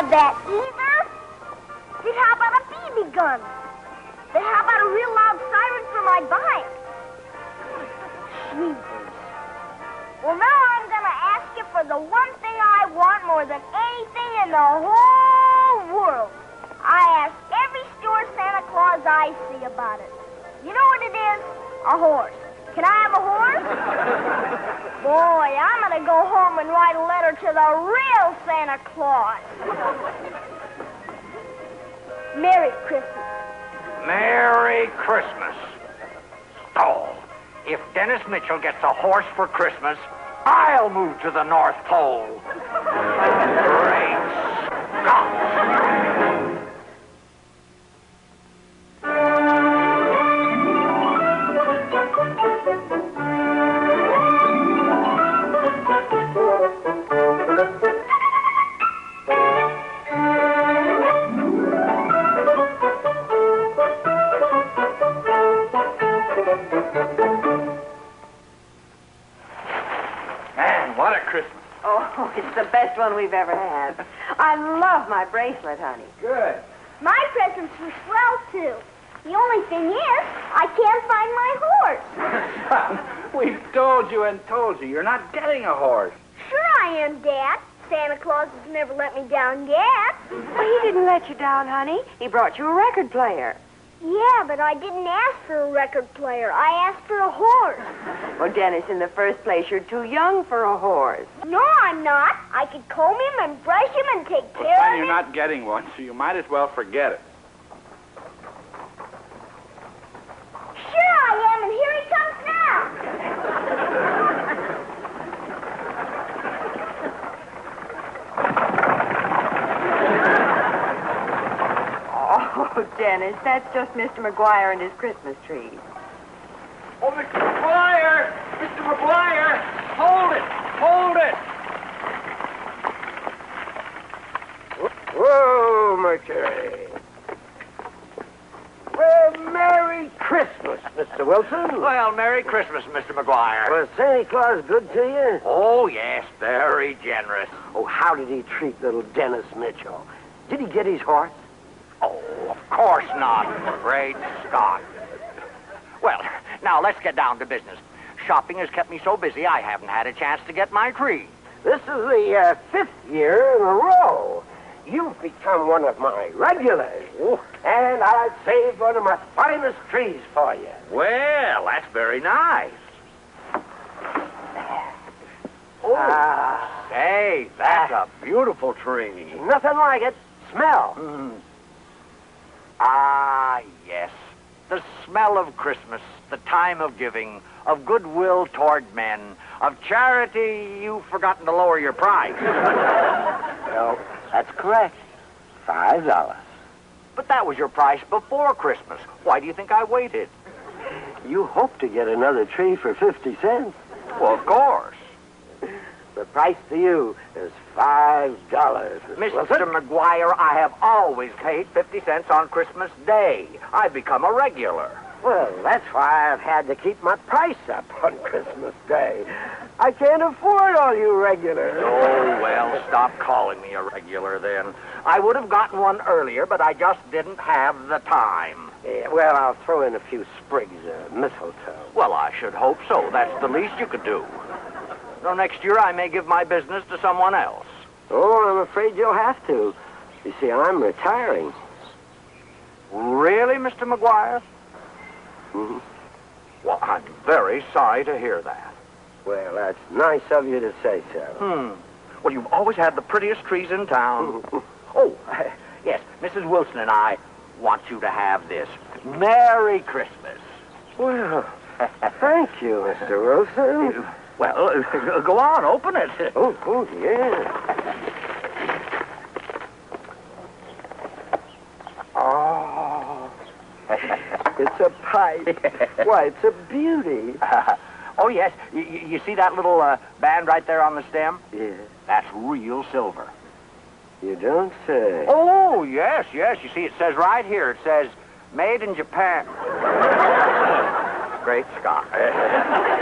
have that either. Then how about a BB gun? Then how about a real loud siren for my bike? Jeepers. Well, now I'm gonna ask you for the one thing I want more than anything in the whole world. I ask every store Santa Claus I see about it. You know what it is? A horse. Can I have a horse? Boy, I'm gonna go home and write a letter to the real Santa Claus. Merry Christmas. Merry Christmas. Oh, if Dennis Mitchell gets a horse for Christmas, I'll move to the North Pole. Great Scott. It's the best one we've ever had. I love my bracelet, honey. Good. My presents were swell, too. The only thing is, I can't find my horse. We've told you and told you. You're not getting a horse. Sure I am, Dad. Santa Claus has never let me down yet. Well, he didn't let you down, honey. He brought you a record player. Yeah, but I didn't ask for a record player. I asked for a horse. Well, Dennis, in the first place, you're too young for a horse. No, I'm not. I could comb him and brush him and take care of him. You're not getting one, so you might as well forget it. Sure I am, and here he comes now. Oh, Dennis, that's just Mr. McGuire and his Christmas tree. Oh, Mr. McGuire! Mr. McGuire! Hold it! Hold it! Whoa, Mercury. Well, Merry Christmas, Mr. Wilson. Well, Merry Christmas, Mr. McGuire. Was Santa Claus good to you? Oh, yes, very generous. Oh, how did he treat little Dennis Mitchell? Did he get his horse? Oh, of course not. Great Scott. Well, now let's get down to business. Shopping has kept me so busy I haven't had a chance to get my tree. This is the 5th year in a row. You've become one of my regulars, and I've saved one of my finest trees for you. Well, that's very nice. Oh. Say, that's a beautiful tree. Nothing like it. Smell. Ah, yes. The smell of Christmas, the time of giving, of goodwill toward men, of charity. You've forgotten to lower your price. No, that's correct. $5. But that was your price before Christmas. Why do you think I waited? You hope to get another tree for 50 cents. Well, of course. The price to you is $5. Mr. McGuire, I have always paid 50 cents on Christmas Day. I've become a regular. Well, that's why I've had to keep my price up on Christmas Day. I can't afford all you regulars. Oh, well, stop calling me a regular then. I would have gotten one earlier, but I just didn't have the time. Yeah, well, I'll throw in a few sprigs of mistletoe. Well, I should hope so. That's the least you could do. So next year I may give my business to someone else. Oh, I'm afraid you'll have to. You see, I'm retiring. Really, Mr. McGuire? Mm-hmm. Well, I'm very sorry to hear that. Well, that's nice of you to say so. Well, you've always had the prettiest trees in town. Oh, yes, Mrs. Wilson and I want you to have this. Merry Christmas. Well, thank you, Mr. Wilson. Well, go on, open it. Oh, yeah. Oh, it's a pipe. Why, it's a beauty. Oh, yes. You see that little band right there on the stem? Yeah. That's real silver. You don't say. Oh, yes. You see, it says right here, it says, made in Japan. Great Scott.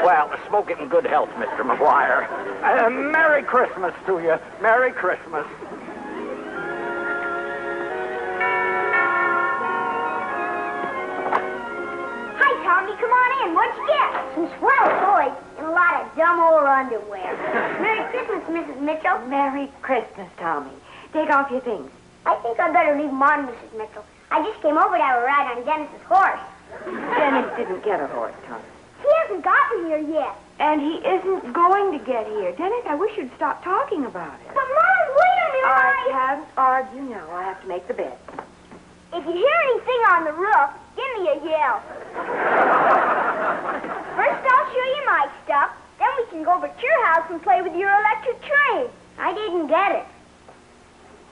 Well, smoke it in good health, Mr. McGuire. Merry Christmas to you. Merry Christmas. Tommy, come on in. What'd you get? Some swell toys and a lot of dumb old underwear. Merry Christmas, Mrs. Mitchell. Merry Christmas, Tommy. Take off your things. I think I'd better leave them on, Mrs. Mitchell. I just came over to have a ride on Dennis's horse. Dennis didn't get a horse, Tommy. He hasn't gotten here yet. And he isn't going to get here. Dennis, I wish you'd stop talking about it. But, Mom, wait a minute. I can't argue now. I have to make the bed. If you hear anything on the roof, give me a yell. First, I'll show you my stuff. Then we can go over to your house and play with your electric train. I didn't get it.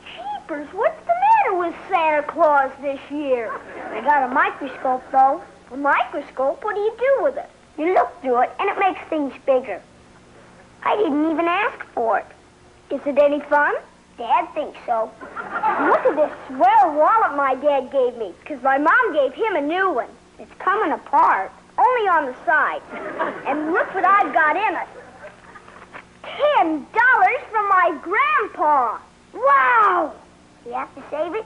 Jeepers, what's the matter with Santa Claus this year? I got a microscope, though. A microscope? What do you do with it? You look through it, and it makes things bigger. I didn't even ask for it. Is it any fun? Dad thinks so. Look at this swell wallet my dad gave me, because my mom gave him a new one. It's coming apart, only on the side. And look what I've got in it. $10 from my grandpa. Wow! You have to save it?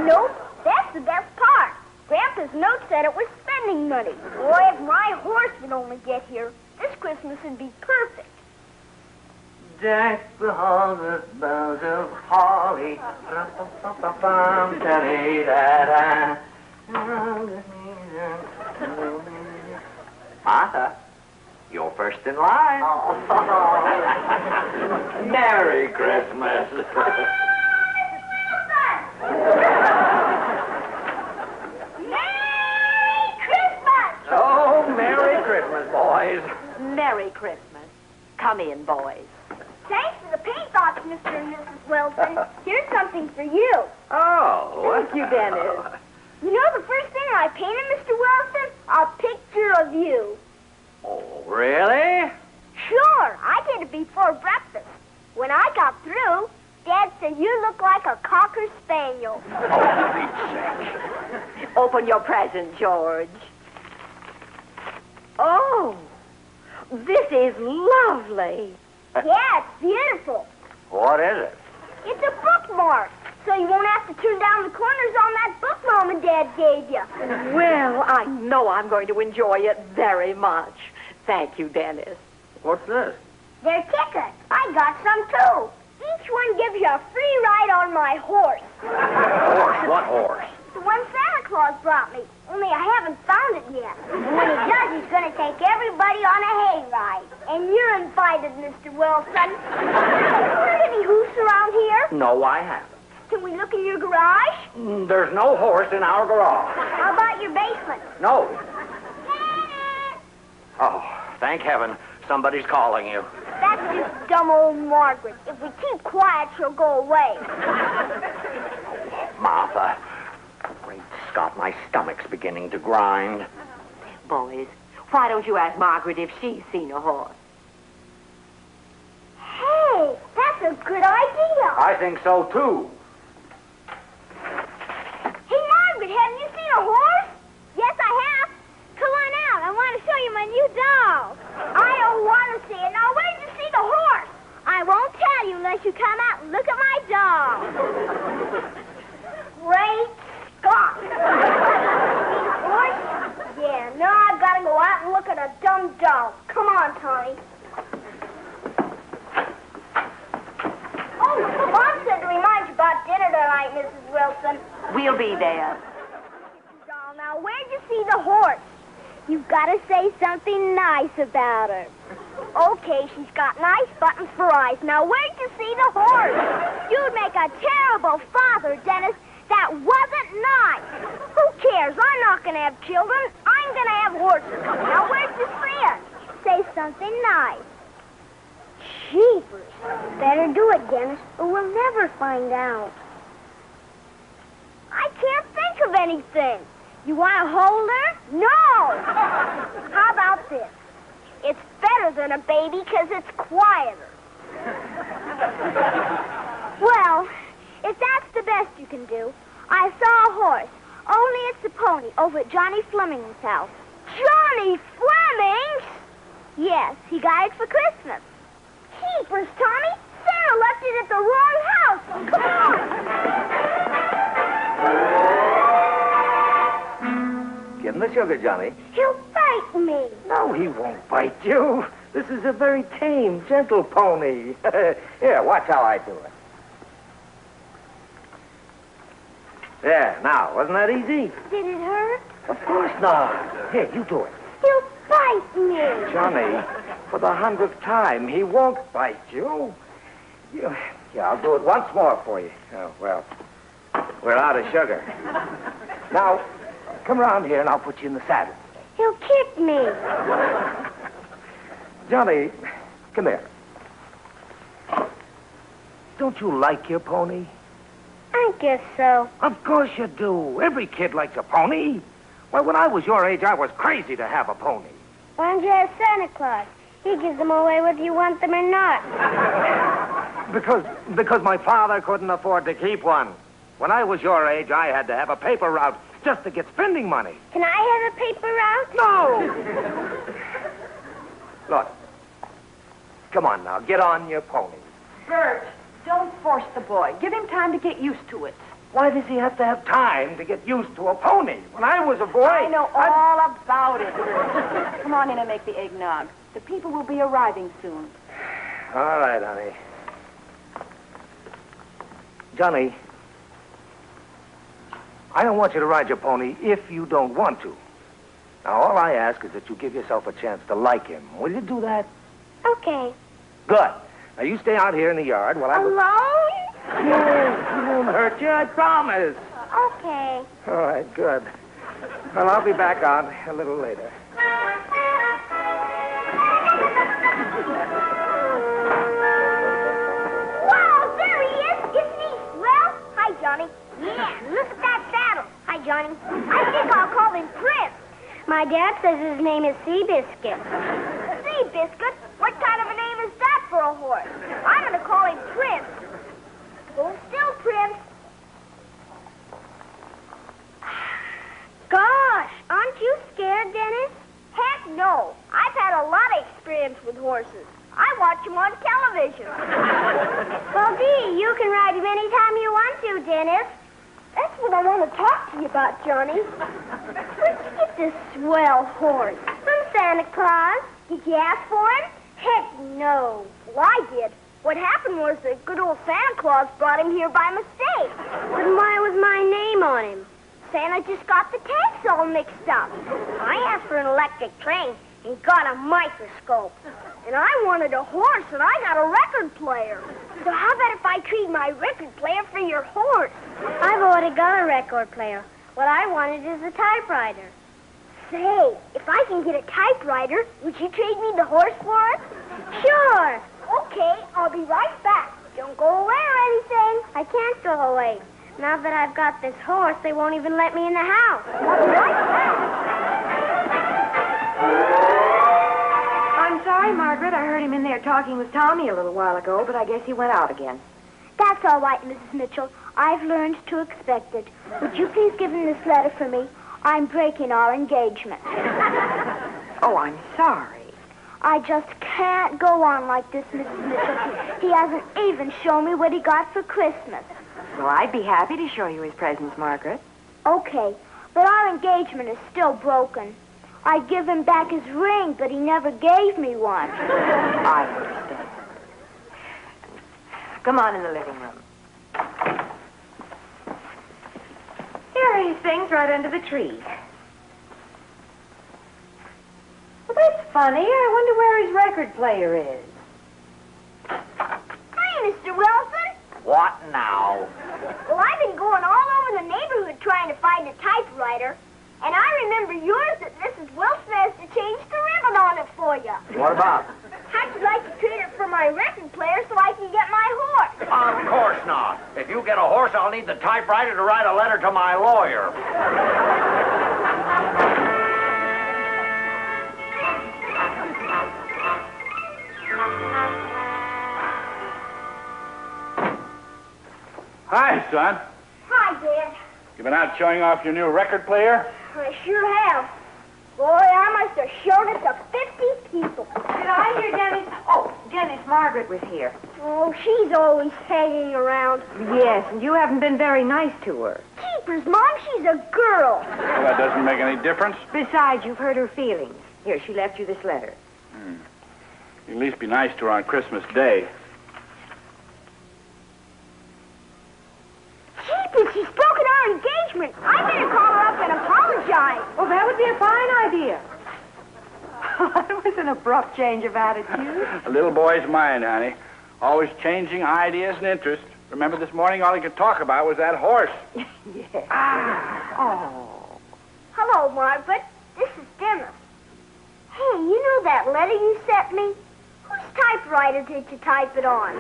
Nope, that's the best part. Grandpa's note said it was spending money. Boy, if my horse would only get here, this Christmas would be perfect. Deck the halls with boughs of holly. Martha, you're first in line. Merry Christmas. Merry Christmas! Oh, Merry Christmas, boys. Merry Christmas. Come in, boys. Thanks for the paint thoughts, Mr. and Mrs. Wilson. Here's something for you. Oh. Thank you, Dennis. You know the first thing I painted, Mr. Wilson? A picture of you. Oh, really? Sure, I did it before breakfast. When I got through, Dad said you look like a Cocker Spaniel. Open your present, George. Oh, this is lovely. Yeah, it's beautiful. What is it? It's a bookmark, so you won't have to turn down the corners on that book Mom and Dad gave you. Well, I know I'm going to enjoy it very much. Thank you, Dennis. What's this? They're tickets. I got some, too. Each one gives you a free ride on my horse. Horse? What horse? The one Santa Claus brought me, only I haven't found it yet. And when he does, he's going to take everybody on a hayride. And you're invited, Mr. Wilson. Have you heard any hoofs around here? No, I haven't. Can we look in your garage? There's no horse in our garage. How about your basement? No. Oh, thank heaven. Somebody's calling you. That's just dumb old Margaret. If we keep quiet, she'll go away. Martha. Great Scott, my stomach's beginning to grind. Boys, why don't you ask Margaret if she's seen a horse? Hey, that's a good idea. I think so, too. Hey, Margaret, haven't you seen a horse? Yes, I have. Come on out. I want to show you my new doll. I don't want to see it. Now, where'd you see the horse? I won't tell you unless you come out and look at my doll. Great Scott. Horse? Yeah, now I've got to go out and look at a dumb doll. Come on, Tommy. Oh, Mom said to remind you about dinner tonight, Mrs. Wilson. We'll be there. Doll, now, where'd you see the horse? You've got to say something nice about her. Okay, she's got nice buttons for eyes. Now, where'd you see the horse? You'd make a terrible father, Dennis. That wasn't nice. Who cares? I'm not going to have children. I'm going to have horses. Now, where'd you see her? Say something nice. Jeepers. Better do it, Dennis, or we'll never find out. I can't think of anything. You want to hold her? No! How about this? It's better than a baby because it's quieter. Well, if that's the best you can do, I saw a horse. Only it's a pony over at Johnny Fleming's house. Johnny Fleming's? Yes, he got it for Christmas. Keepers, Tommy! Sarah left it at the wrong house. Come on! Give him the sugar, Johnny. He'll bite me. No, he won't bite you. This is a very tame, gentle pony. Here, watch how I do it. There, now, wasn't that easy? Did it hurt? Of course not. Here, you do it. He'll bite me. Johnny, for the 100th time, he won't bite you. Yeah, I'll do it once more for you. Oh, well, we're out of sugar. Now, come around here and I'll put you in the saddle. He'll kick me. Johnny, come here. Don't you like your pony? I guess so. Of course you do. Every kid likes a pony. Well, when I was your age, I was crazy to have a pony. Why don't you ask Santa Claus? He gives them away whether you want them or not. Because my father couldn't afford to keep one. When I was your age, I had to have a paper route just to get spending money. Can I have a paper route? No! Look. Come on now, get on your pony. Bert, don't force the boy. Give him time to get used to it. Why does he have to have time to get used to a pony? When I was a boy... I know all about it. Come on in and make the eggnog. The people will be arriving soon. All right, honey. Johnny, I don't want you to ride your pony if you don't want to. Now, all I ask is that you give yourself a chance to like him. Will you do that? Okay. Good. Now, you stay out here in the yard while I... Alone? No, he won't hurt you, I promise. Okay. All right, good. Well, I'll be back on a little later. Wow, there he is. Isn't he swell? Hi, Johnny. Yeah, look at that saddle. Hi, Johnny. I think I'll call him Prince. My dad says his name is Seabiscuit. Seabiscuit? What kind of a name is that for a horse? I'm going to call him Prince. Hold still, Prince. Gosh, aren't you scared, Dennis? Heck no. I've had a lot of experience with horses. I watch them on television. Well, gee, you can ride him anytime you want to, Dennis. That's what I want to talk to you about, Johnny. Where'd you get this swell horse? From Santa Claus. Did you ask for him? Heck no. Well, I did. What happened was that good old Santa Claus brought him here by mistake. Then why was my name on him? Santa just got the tags all mixed up. I asked for an electric train and got a microscope. And I wanted a horse, and I got a record player. So how about if I trade my record player for your horse? I've already got a record player. What I wanted is a typewriter. Say, if I can get a typewriter, would you trade me the horse for it? Sure. Okay, I'll be right back. Don't go away or anything. I can't go away. Now that I've got this horse, they won't even let me in the house. I'll be right back. I'm sorry, Margaret. I heard him in there talking with Tommy a little while ago, but I guess he went out again. That's all right, Mrs. Mitchell. I've learned to expect it. Would you please give him this letter for me? I'm breaking our engagement. Oh, I'm sorry. I just can't go on like this, Mrs. Mitchell. He hasn't even shown me what he got for Christmas. Well, I'd be happy to show you his presents, Margaret. Okay, but our engagement is still broken. I'd give him back his ring, but he never gave me one. I understand. Come on in the living room. Here are his things right under the tree. Well, that's funny. I wonder where his record player is. Hi, Mr. Wilson. What now? Well, I've been going all over the neighborhood trying to find a typewriter. And I remember yours that Mrs. Wilson has to change the ribbon on it for you. What about? How'd you like to trade it for my record player so I can get my horse? Of course not. If you get a horse, I'll need the typewriter to write a letter to my lawyer. Hi, son. Hi, Dad. You been out showing off your new record player? I sure have. Boy, I must have shown it to 50 people. Did I hear Dennis? Oh, Dennis, Margaret was here. Oh, she's always hanging around. Yes, and you haven't been very nice to her. Keepers, Mom, she's a girl. Well, that doesn't make any difference. Besides, you've hurt her feelings. Here, she left you this letter. You at least be nice to her on Christmas Day. Jeepers, she's broken our engagement. I better call her up and apologize. Oh, that would be a fine idea. That was an abrupt change of attitude. A little boy's mind, honey. Always changing ideas and interests. Remember this morning all he could talk about was that horse. Yes. Oh. Hello, Margaret. This is Dennis. Hey, you know that letter you sent me? Whose typewriter did you type it on?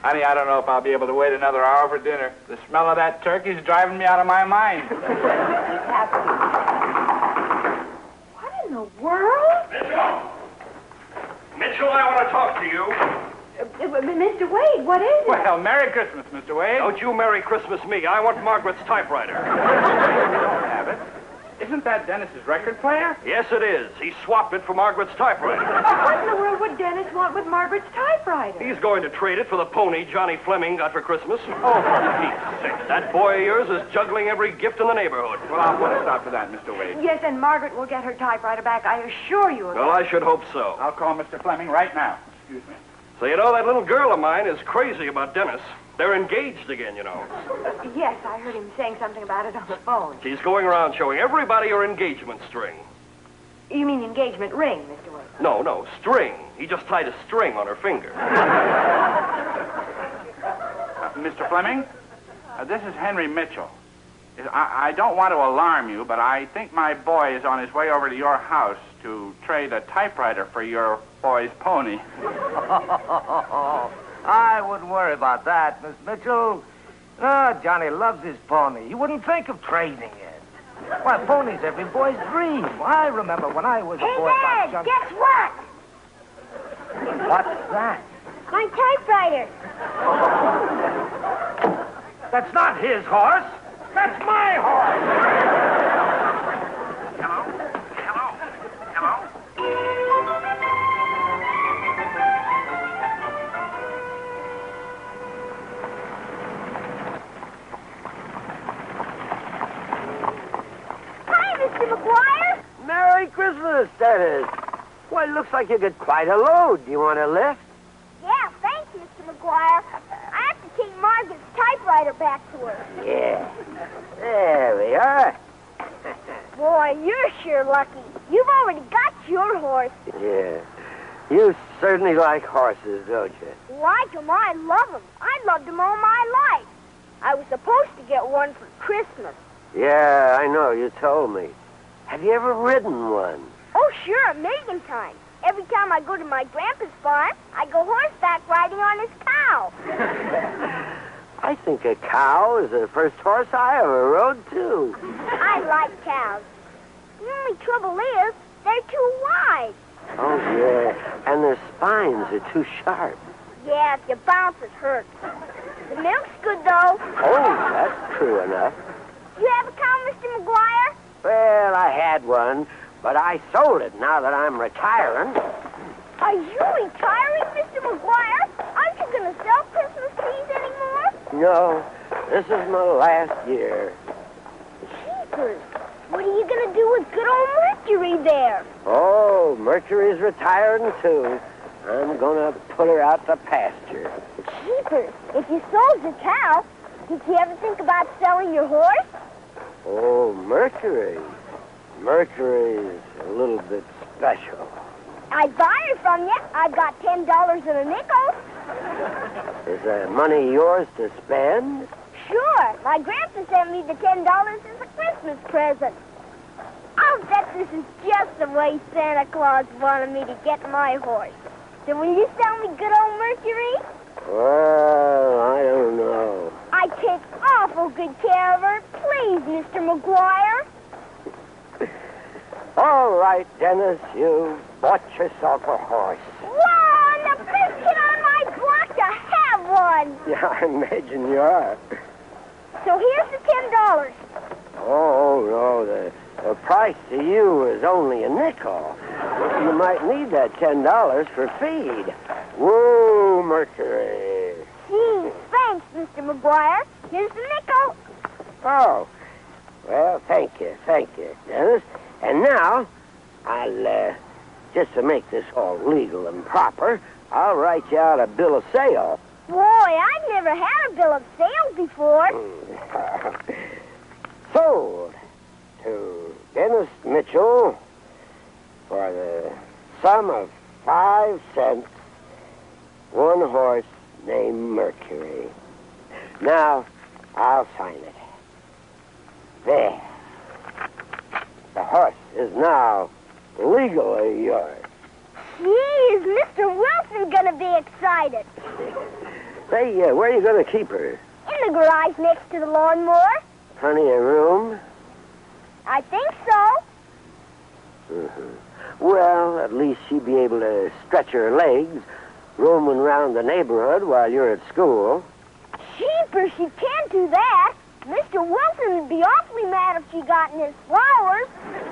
Honey, I don't know if I'll be able to wait another hour for dinner. The smell of that turkey's driving me out of my mind. What in the world? Mitchell, I want to talk to you. Mr. Wade, what is it? Well, Merry Christmas, Mr. Wade. Don't you Merry Christmas me. I want Margaret's typewriter. don't have it. Isn't that Dennis's record player? Yes, it is. He swapped it for Margaret's typewriter. What in the world would Dennis want with Margaret's typewriter? He's going to trade it for the pony Johnny Fleming got for Christmas. Oh, for Pete's sake. That boy of yours is juggling every gift in the neighborhood. Well, I'll put a stop to that, Mr. Wade. Yes, and Margaret will get her typewriter back, I assure you of Well, that. I should hope so. I'll call Mr. Fleming right now. Excuse me. So, you know, that little girl of mine is crazy about Dennis. They're engaged again, you know. Yes, I heard him saying something about it on the phone. She's going around showing everybody her engagement string. You mean engagement ring, Mr. Wade? No, string. He just tied a string on her finger. Mr. Fleming, this is Henry Mitchell. I don't want to alarm you, but I think my boy is on his way over to your house to trade a typewriter for your boy's pony. I wouldn't worry about that, Miss Mitchell. Oh, Johnny loves his pony. He wouldn't think of trading it. Why, pony's every boy's dream. I remember when I was a Hey, boy Dad, about guess what? What's that? My typewriter. That's not his horse. That's my horse. Hello? Hi, Mr. McGuire. Merry Christmas, Dennis. Why, it looks like you got quite a load. Do you want a lift? Yeah, thanks, Mr. McGuire. I have to take Margaret's typewriter back to her. Yeah. There we are. Boy, you're sure lucky. You've already got your horse. Yeah. You certainly like horses, don't you? Like 'em, I love 'em. I loved 'em all my life. I was supposed to get one for Christmas. Yeah, I know. You told me. Have you ever ridden one? Oh, sure, a million times. Every time I go to my grandpa's farm, I go horseback riding on his cow. I think a cow is the first horse I ever rode, too. I like cows. The only trouble is, they're too wide. Oh, yeah. And their spines are too sharp. Yeah, if you bounce, it hurts. The milk's good, though. Oh, that's true enough. You have a cow, Mr. McGuire? Well, I had one, but I sold it now that I'm retiring. Are you retiring, Mr. McGuire? Aren't you going to sell Christmas trees anymore? No, this is my last year. Jeepers. What are you going to do with good old Mercury there? Oh, Mercury's retiring, too. I'm going to put her out to pasture. Jeepers. If you sold your cow, did you ever think about selling your horse? Oh, Mercury. Mercury's a little bit special. I'd buy her from you. I've got $10 and a nickel. Is the money yours to spend? Sure. My grandpa sent me the $10 as a Christmas present. I'll bet this is just the way Santa Claus wanted me to get my horse. So will you sell me good old Mercury? Well, I don't know. I take awful good care of her. Please, Mr. McGuire. All right, Dennis, you bought yourself a horse. Whoa, I'm the first kid on my block to have one. Yeah, I imagine you are. So here's the $10. Oh, no, the price to you is only a nickel. You might need that $10 for feed. Woo, Mercury. Mr. McGuire. Here's the nickel. Oh, well, thank you, Dennis. And now, I'll, just to make this all legal and proper, I'll write you out a bill of sale. Boy, I've never had a bill of sale before. Sold to Dennis Mitchell for the sum of 5 cents, one horse named Mercury. Now, I'll sign it. There. The horse is now legally yours. Gee, is Mr. Wilson gonna be excited? Say, where are you going to keep her? In the garage next to the lawnmower. Plenty of room? I think so. Mm-hmm. Well, at least she'd be able to stretch her legs, roaming around the neighborhood while you're at school. Jeepers, she can't do that. Mr. Wilson would be awfully mad if she got in his flowers.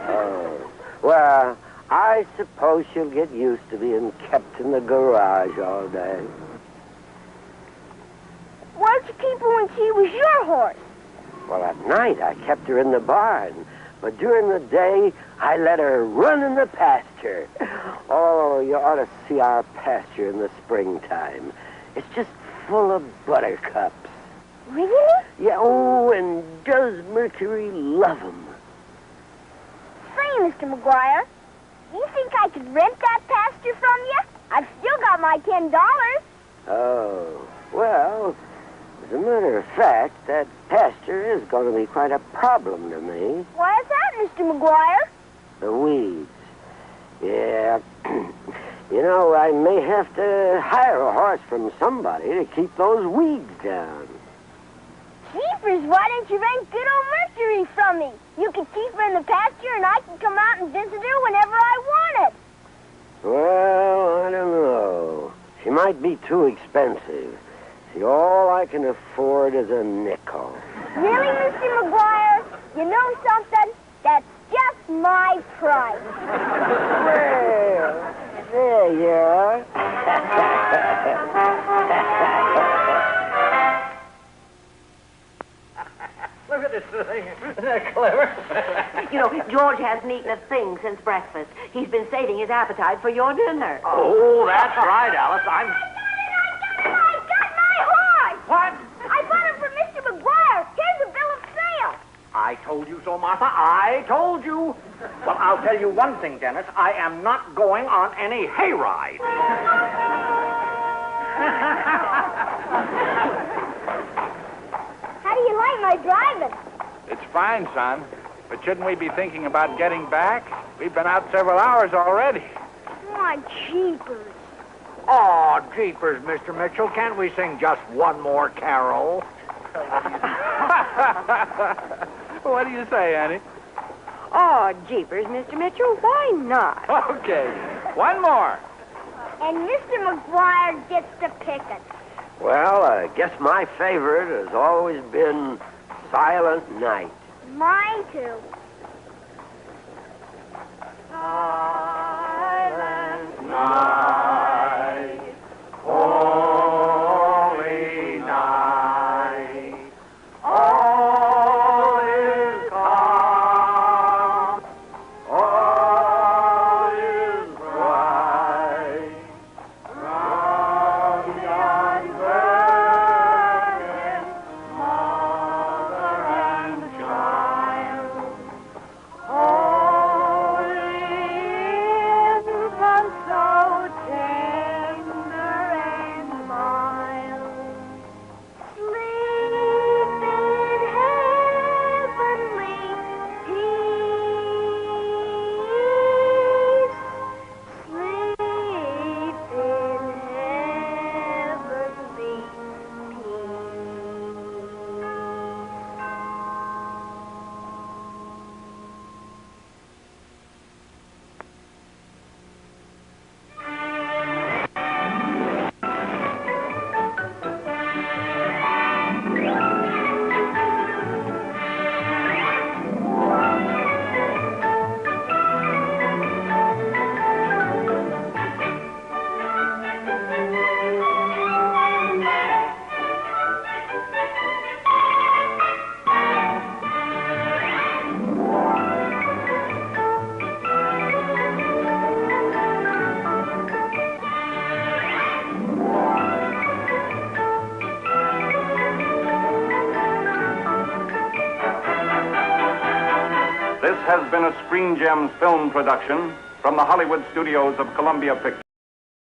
Oh, well, I suppose she'll get used to being kept in the garage all day. Where'd you keep her when she was your horse? Well, at night I kept her in the barn, but during the day I let her run in the pasture. Oh, you ought to see our pasture in the springtime. It's just full of buttercups. Really? Yeah, oh, and does Mercury love 'em? Say, Mr. McGuire, you think I could rent that pasture from you? I've still got my $10. Oh, well, as a matter of fact, that pasture is going to be quite a problem to me. Why is that, Mr. McGuire? The weeds. Yeah, you know, I may have to hire a horse from somebody to keep those weeds down. Jeepers, why didn't you rent good old Mercury from me? You could keep her in the pasture and I could come out and visit her whenever I wanted. Well, I don't know. She might be too expensive. See, all I can afford is a nickel. Really, Mr. McGuire? You know something? That's just my price. Well, there you are. Look at this thing. Isn't that clever? You know, George hasn't eaten a thing since breakfast. He's been saving his appetite for your dinner. Oh, that's right, Alice. I got my horse! What? I bought it from Mr. McGuire. Here's a bill of sale. I told you so, Martha. I told you. Well, I'll tell you one thing, Dennis. I am not going on any hayride. How do you like my driving? It's fine, son. But shouldn't we be thinking about getting back? We've been out several hours already. My jeepers. Oh, jeepers, Mr. Mitchell. Can't we sing just one more carol? What do you say, Annie? Oh, jeepers, Mr. Mitchell, why not? Okay. One more. And Mr. McGuire gets to pick it. Well, I guess my favorite has always been Silent Night. Mine too. Silent night, holy night, all is calm, all is bright, round yon virgin, mother and child. This has been a Screen Gems film production from the Hollywood studios of Columbia Pictures.